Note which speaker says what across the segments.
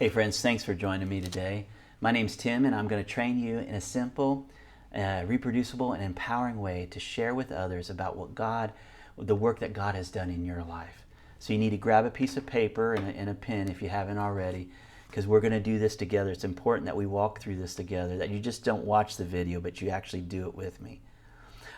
Speaker 1: Hey friends, thanks for joining me today. My name's Tim and I'm going to train you in a simple, reproducible, and empowering way to share with others about the work that God has done in your life. So you need to grab a piece of paper and a pen if you haven't already, because we're going to do this together. It's important that we walk through this together, that you just don't watch the video, but you actually do it with me.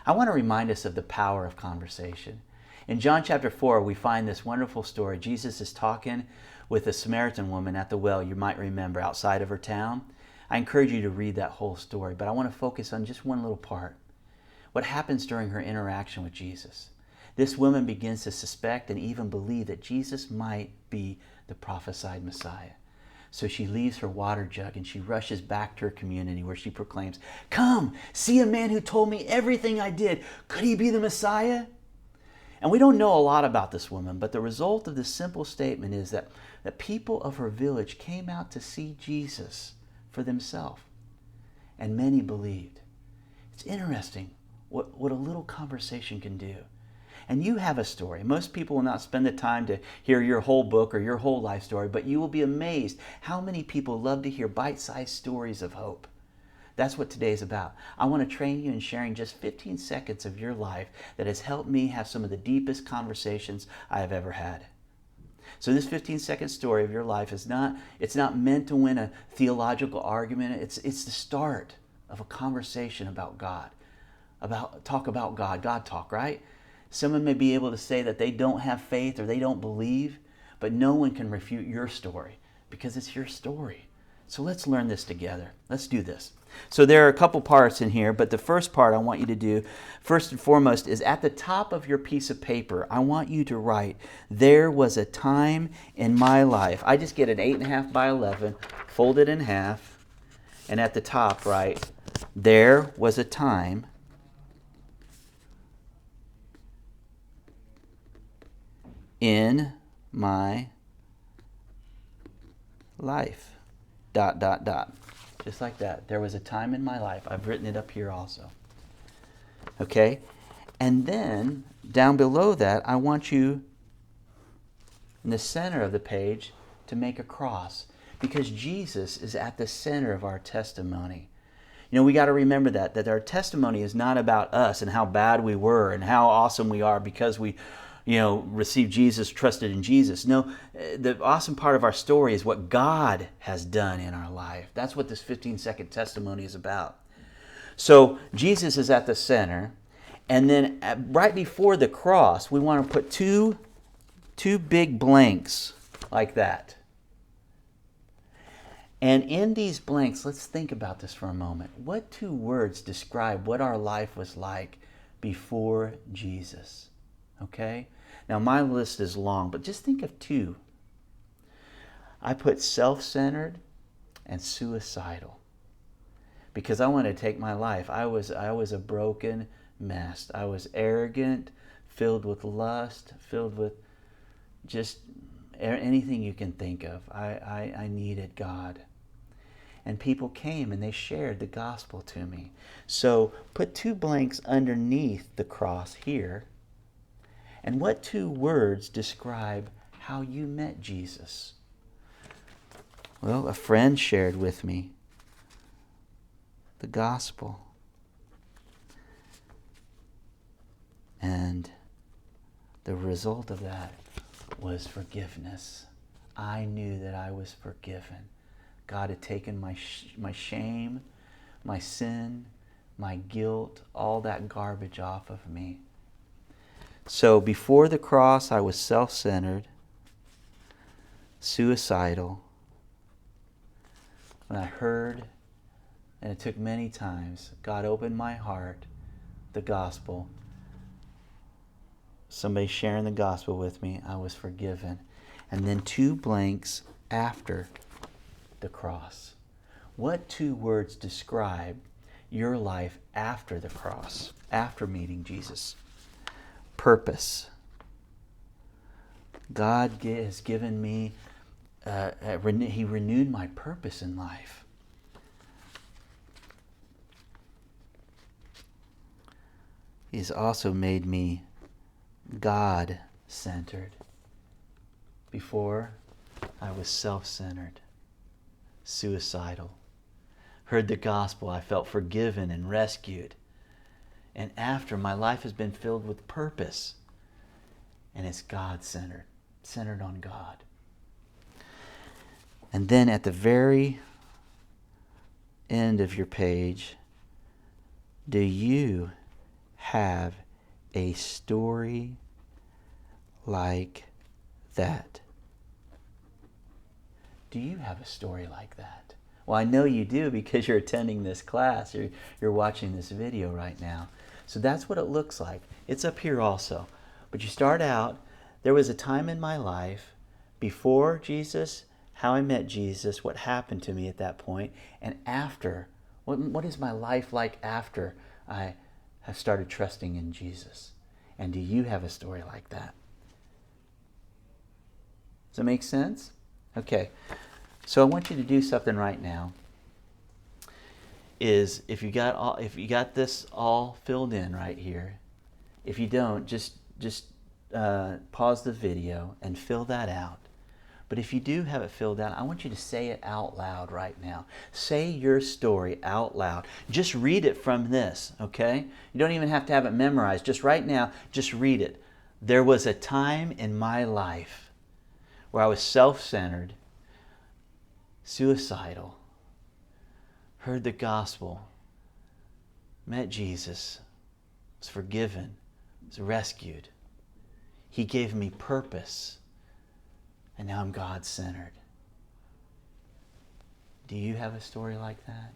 Speaker 1: I want to remind us of the power of conversation. In John chapter 4, we find this wonderful story. Jesus is talking with a Samaritan woman at the well, you might remember, outside of her town. I encourage you to read that whole story, but I want to focus on just one little part. What happens during her interaction with Jesus? This woman begins to suspect and even believe that Jesus might be the prophesied Messiah. So she leaves her water jug and she rushes back to her community where she proclaims, "Come, see a man who told me everything I did. Could he be the Messiah?" And we don't know a lot about this woman, but the result of this simple statement is that the people of her village came out to see Jesus for themselves, and many believed. It's interesting what a little conversation can do. And you have a story. Most people will not spend the time to hear your whole book or your whole life story, but you will be amazed how many people love to hear bite-sized stories of hope. That's what today is about. I want to train you in sharing just 15 seconds of your life that has helped me have some of the deepest conversations I have ever had. So this 15-second story of your life it's not meant to win a theological argument. It's the start of a conversation about God. Talk about God. God talk, right? Someone may be able to say that they don't have faith or they don't believe, but no one can refute your story because it's your story. So let's learn this together. Let's do this. So there are a couple parts in here, but the first part I want you to do, first and foremost, is at the top of your piece of paper, I want you to write, "There was a time in my life." I just get an 8.5 by 11, fold it in half, and at the top write, "There was a time in my life." ... Just like that. There was a time in my life. I've written it up here also. Okay? And then down below that, I want you in the center of the page to make a cross, because Jesus is at the center of our testimony. You know, we got to remember that our testimony is not about us and how bad we were and how awesome we are because we received Jesus, trusted in Jesus. No, the awesome part of our story is what God has done in our life. That's what this 15-second testimony is about. So Jesus is at the center, and then right before the cross, we want to put two big blanks like that. And in these blanks, let's think about this for a moment. What two words describe what our life was like before Jesus? Okay? Now my list is long, but just think of two. I put self-centered and suicidal, because I wanted to take my life. I was a broken mess. I was arrogant, filled with lust, filled with just anything you can think of. I needed God. And people came and they shared the gospel to me. So put two blanks underneath the cross here. And what two words describe how you met Jesus? Well, a friend shared with me the gospel. And the result of that was forgiveness. I knew that I was forgiven. God had taken my shame, my sin, my guilt, all that garbage off of me. So before the cross, I was self-centered, suicidal. When I heard, and it took many times, God opened my heart, the gospel. Somebody sharing the gospel with me, I was forgiven. And then two blanks after the cross. What two words describe your life after the cross, after meeting Jesus? Purpose. God has given me, He renewed my purpose in life. He's also made me God-centered. Before, I was self-centered. suicidal. Heard the gospel, I felt forgiven and rescued. And after, my life has been filled with purpose. And it's God-centered, centered on God. And then at the very end of your page, do you have a story like that? Do you have a story like that? Well, I know you do because you're attending this class. You're watching this video right now. So that's what it looks like. It's up here also. But you start out, there was a time in my life before Jesus, how I met Jesus, what happened to me at that point, and after. What is my life like after I have started trusting in Jesus? And do you have a story like that? Does that make sense? Okay. So I want you to do something right now. Is if you got this all filled in right here. If you don't, just pause the video and fill that out. But if you do have it filled out, I want you to say it out loud right now. Say your story out loud. Just read it from this, okay? You don't even have to have it memorized. Just right now, just read it. There was a time in my life where I was self-centered, suicidal, heard the gospel, met Jesus, was forgiven, was rescued. He gave me purpose. And now I'm God-centered. Do you have a story like that?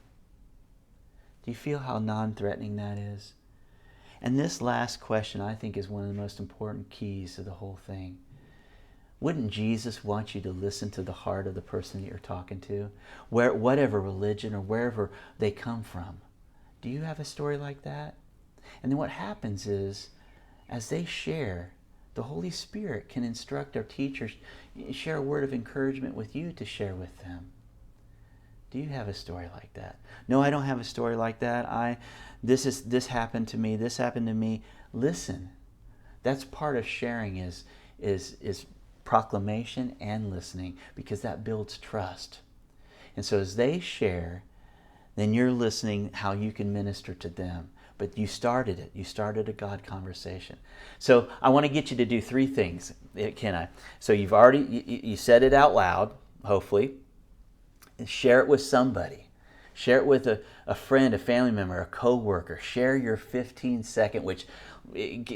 Speaker 1: Do you feel how non-threatening that is? And this last question, I think, is one of the most important keys to the whole thing. Wouldn't Jesus want you to listen to the heart of the person that you're talking to? Whatever religion or wherever they come from. Do you have a story like that? And then what happens is, as they share, the Holy Spirit can instruct our teachers, share a word of encouragement with you to share with them. Do you have a story like that? No, I don't have a story like that. This happened to me. This happened to me. Listen. That's part of sharing is proclamation and listening, because that builds trust. And so as they share, then you're listening how you can minister to them. But you started it. You started a God conversation. So I want to get you to do 3 things. Can I? So you've already, you said it out loud, hopefully. Share it with somebody. Share it with a friend, a family member, a coworker. Share your 15-second, which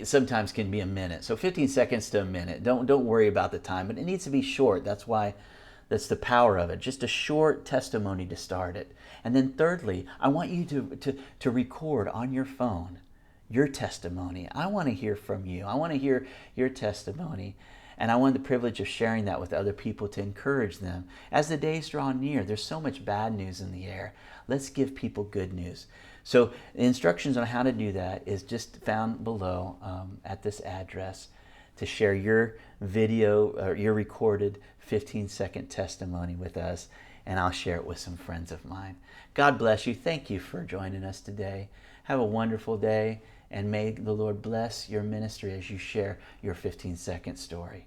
Speaker 1: sometimes can be a minute. So 15 seconds to a minute. Don't worry about the time, but it needs to be short. That's the power of it. Just a short testimony to start it. And then thirdly, I want you to record on your phone your testimony. I want to hear from you. I want to hear your testimony. And I want the privilege of sharing that with other people to encourage them. As the days draw near, there's so much bad news in the air. Let's give people good news. So the instructions on how to do that is just found below at this address, to share your video or your recorded 15-second testimony with us, and I'll share it with some friends of mine. God bless you. Thank you for joining us today. Have a wonderful day, and may the Lord bless your ministry as you share your 15-second story.